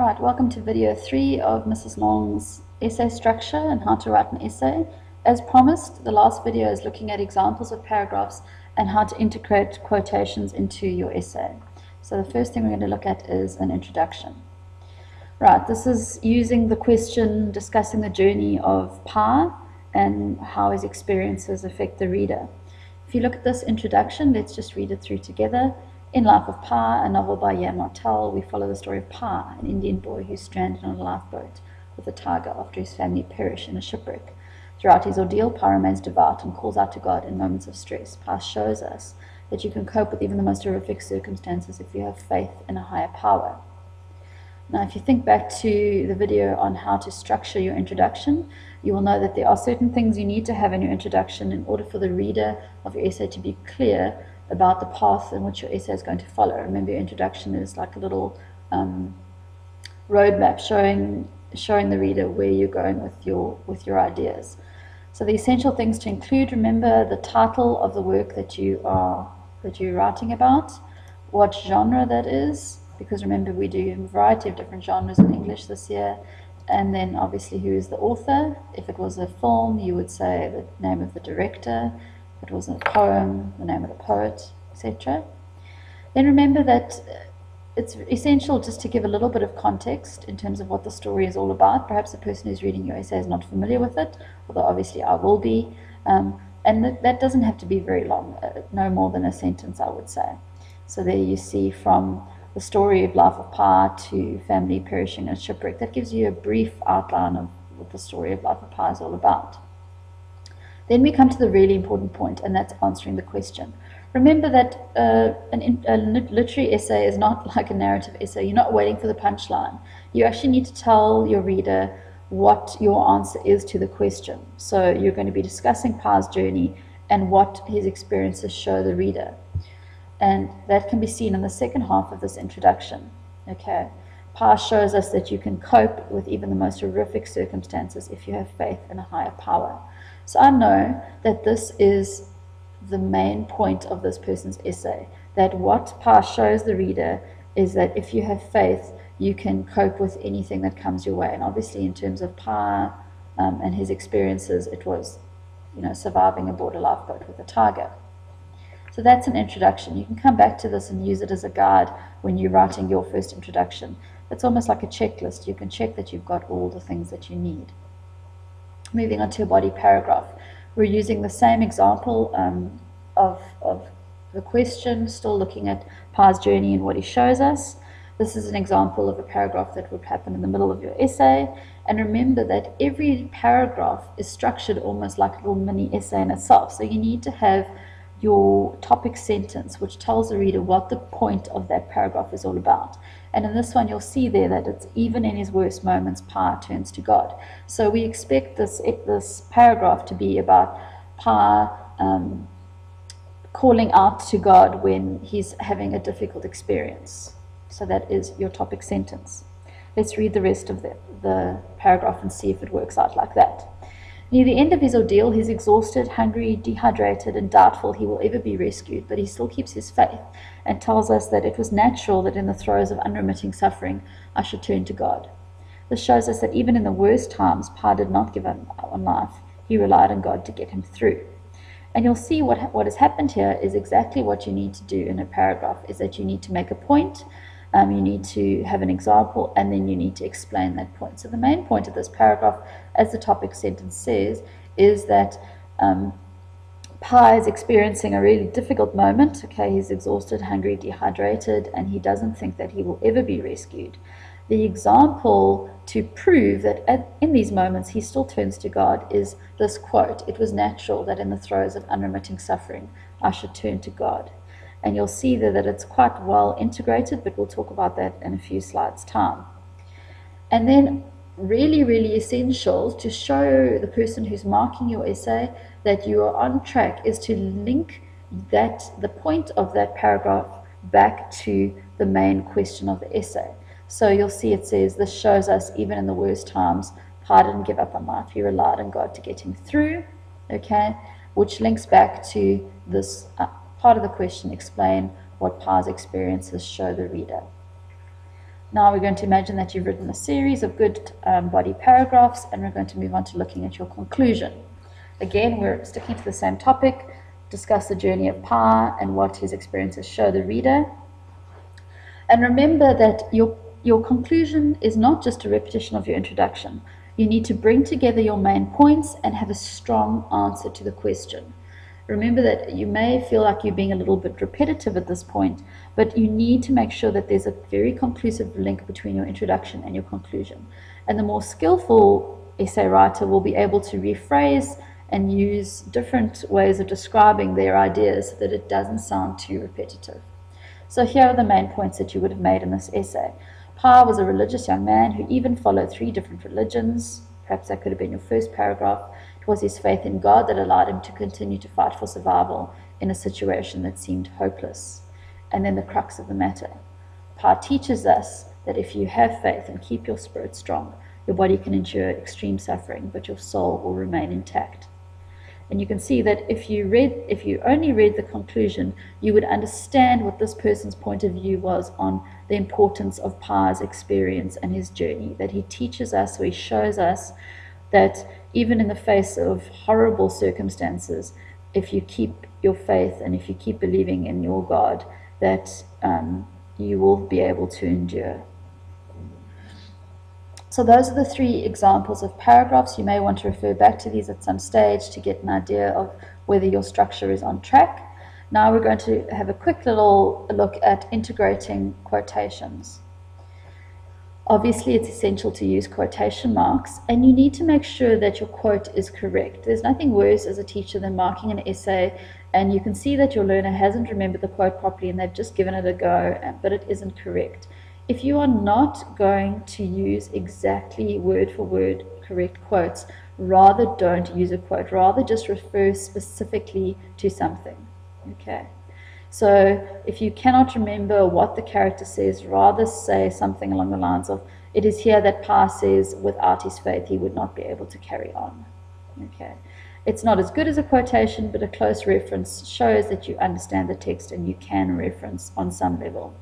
Right, welcome to video 3 of Mrs. Long's essay structure and how to write an essay. As promised, the last video is looking at examples of paragraphs and how to integrate quotations into your essay. So the first thing we're going to look at is an introduction. Right, this is using the question discussing the journey of Pa and how his experiences affect the reader. If you look at this introduction, let's just read it through together. In Life of Pa, a novel by Ian Martell, we follow the story of Pa, an Indian boy who's stranded on a lifeboat with a tiger after his family perish in a shipwreck. Throughout his ordeal, Pa remains devout and calls out to God in moments of stress. Pa shows us that you can cope with even the most horrific circumstances if you have faith in a higher power. Now, if you think back to the video on how to structure your introduction, you will know that there are certain things you need to have in your introduction in order for the reader of your essay to be clear about the path in which your essay is going to follow. Remember, your introduction is like a little roadmap showing the reader where you're going with your ideas. So the essential things to include: remember the title of the work that you're writing about, what genre that is, because remember we do a variety of different genres in English this year, and then obviously who is the author. If it was a film, you would say the name of the director. If it was a poem, the name of the poet, etc. Then remember that it's essential just to give a little bit of context in terms of what the story is all about. Perhaps the person who's reading your essay is not familiar with it, although obviously I will be. And that doesn't have to be very long, no more than a sentence, I would say. So there you see from the story of Life of Pa to family perishing in a shipwreck. That gives you a brief outline of what the story of Life of Pa is all about. Then we come to the really important point, and that's answering the question. Remember that a literary essay is not like a narrative essay. You're not waiting for the punchline. You actually need to tell your reader what your answer is to the question. So you're going to be discussing Pa's journey and what his experiences show the reader. And that can be seen in the second half of this introduction. Okay, Pa shows us that you can cope with even the most horrific circumstances if you have faith in a higher power. So I know that this is the main point of this person's essay, that what Pa shows the reader is that if you have faith, you can cope with anything that comes your way. And obviously in terms of Pa and his experiences, it was, surviving aboard a lifeboat with a tiger. So that's an introduction. You can come back to this and use it as a guide when you're writing your first introduction. It's almost like a checklist. You can check that you've got all the things that you need. Moving on to a body paragraph. We're using the same example of the question, still looking at Pa's journey and what he shows us. This is an example of a paragraph that would happen in the middle of your essay. And remember that every paragraph is structured almost like a little mini essay in itself. So you need to have your topic sentence, which tells the reader what the point of that paragraph is all about. And in this one, you'll see there that it's even in his worst moments, Pa turns to God. So we expect this paragraph to be about Pa calling out to God when he's having a difficult experience. So that is your topic sentence. Let's read the rest of the paragraph and see if it works out like that. Near the end of his ordeal, he's exhausted, hungry, dehydrated, and doubtful he will ever be rescued, but he still keeps his faith and tells us that it was natural that in the throes of unremitting suffering, I should turn to God. This shows us that even in the worst times, Pa did not give up on life. He relied on God to get him through. And you'll see what has happened here is exactly what you need to do in a paragraph, is that you need to make a point, you need to have an example, and then you need to explain that point. So the main point of this paragraph, as the topic sentence says, is that Pa is experiencing a really difficult moment. Okay, he's exhausted, hungry, dehydrated, and he doesn't think that he will ever be rescued. The example to prove that in these moments he still turns to God is this quote: "It was natural that in the throes of unremitting suffering I should turn to God." And you'll see there that it's quite well integrated, but we'll talk about that in a few slides' time. And then really, really essential to show the person who's marking your essay that you are on track is to link the point of that paragraph back to the main question of the essay. So you'll see it says, "This shows us even in the worst times, Pa didn't give up on life. He relied on God to get him through." Okay, which links back to this part of the question, explain what Pa's experiences show the reader. Now we're going to imagine that you've written a series of good body paragraphs, and we're going to move on to looking at your conclusion. Again, we're sticking to the same topic, discuss the journey of Pa and what his experiences show the reader. And remember that your conclusion is not just a repetition of your introduction. You need to bring together your main points and have a strong answer to the question. Remember that you may feel like you're being a little bit repetitive at this point, but you need to make sure that there's a very conclusive link between your introduction and your conclusion. And the more skillful essay writer will be able to rephrase and use different ways of describing their ideas so that it doesn't sound too repetitive. So here are the main points that you would have made in this essay. Pa was a religious young man who even followed 3 different religions. Perhaps that could have been your first paragraph. It was his faith in God that allowed him to continue to fight for survival in a situation that seemed hopeless. And then the crux of the matter. Pa teaches us that if you have faith and keep your spirit strong, your body can endure extreme suffering, but your soul will remain intact. And you can see that if you only read the conclusion, you would understand what this person's point of view was on the importance of Pa's experience and his journey, that he teaches us, or he shows us that even in the face of horrible circumstances, if you keep your faith and if you keep believing in your God, that you will be able to endure. So those are the 3 examples of paragraphs. You may want to refer back to these at some stage to get an idea of whether your structure is on track. Now we're going to have a quick little look at integrating quotations. Obviously, it's essential to use quotation marks, and you need to make sure that your quote is correct. There's nothing worse as a teacher than marking an essay, and you can see that your learner hasn't remembered the quote properly and they've just given it a go, but it isn't correct. If you are not going to use exactly word for word correct quotes, rather don't use a quote. Rather just refer specifically to something. Okay. So if you cannot remember what the character says, rather say something along the lines of, "It is here that Pa says without his faith he would not be able to carry on." Okay. It's not as good as a quotation, but a close reference shows that you understand the text and you can reference on some level.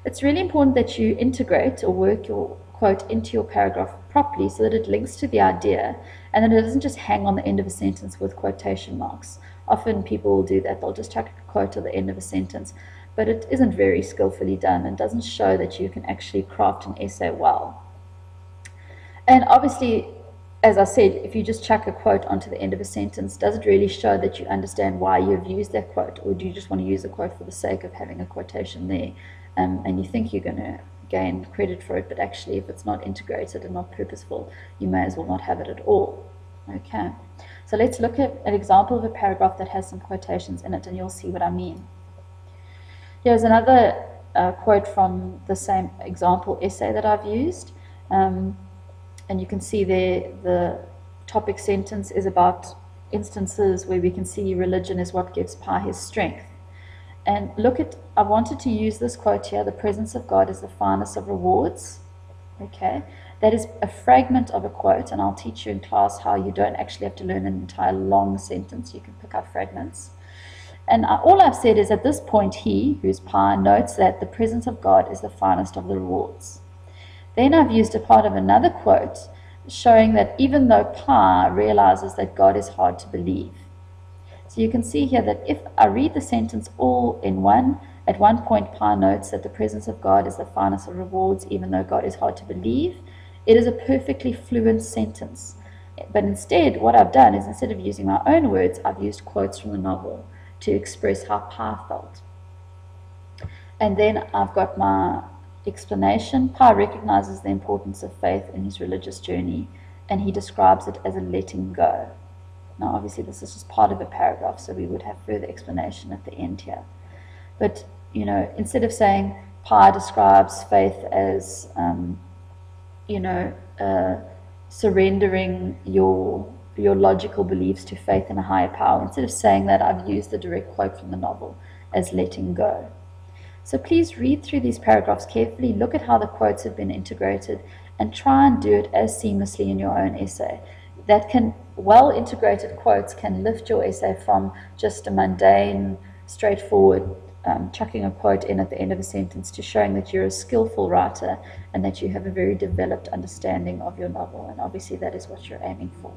It's really important that you integrate or work your quote into your paragraph properly so that it links to the idea and that it doesn't just hang on the end of a sentence with quotation marks. Often people will do that. They'll just chuck a quote at the end of a sentence, but it isn't very skillfully done and doesn't show that you can actually craft an essay well. And obviously, as I said, if you just chuck a quote onto the end of a sentence, does it really show that you understand why you've used that quote, or do you just want to use a quote for the sake of having a quotation there? And you think you're going to gain credit for it, but actually if it's not integrated and not purposeful, you may as well not have it at all. Okay, so let's look at an example of a paragraph that has some quotations in it, and you'll see what I mean. Here's another quote from the same example essay that I've used, and you can see there the topic sentence is about instances where we can see religion is what gives Pa his strength. And look at, I wanted to use this quote here, "The presence of God is the finest of rewards." Okay, that is a fragment of a quote, and I'll teach you in class how you don't actually have to learn an entire long sentence. You can pick up fragments. And all I've said is at this point, he, who's Pa, notes that the presence of God is the finest of the rewards. Then I've used a part of another quote showing that even though Pa realizes that God is hard to believe. So you can see here that if I read the sentence all in one, at one point Pa notes that the presence of God is the finest of rewards, even though God is hard to believe. It is a perfectly fluent sentence. But instead, what I've done is instead of using my own words, I've used quotes from the novel to express how Pa felt. And then I've got my explanation. Pa recognizes the importance of faith in his religious journey, and he describes it as a letting go. Now, obviously, this is just part of a paragraph, so we would have further explanation at the end here. But, you know, instead of saying Pa describes faith as, surrendering your logical beliefs to faith in a higher power, instead of saying that, I've used the direct quote from the novel as letting go. So please read through these paragraphs carefully, look at how the quotes have been integrated, and try and do it as seamlessly in your own essay. Well-integrated quotes can lift your essay from just a mundane, straightforward chucking a quote in at the end of a sentence to showing that you're a skillful writer and that you have a very developed understanding of your novel. And obviously that is what you're aiming for.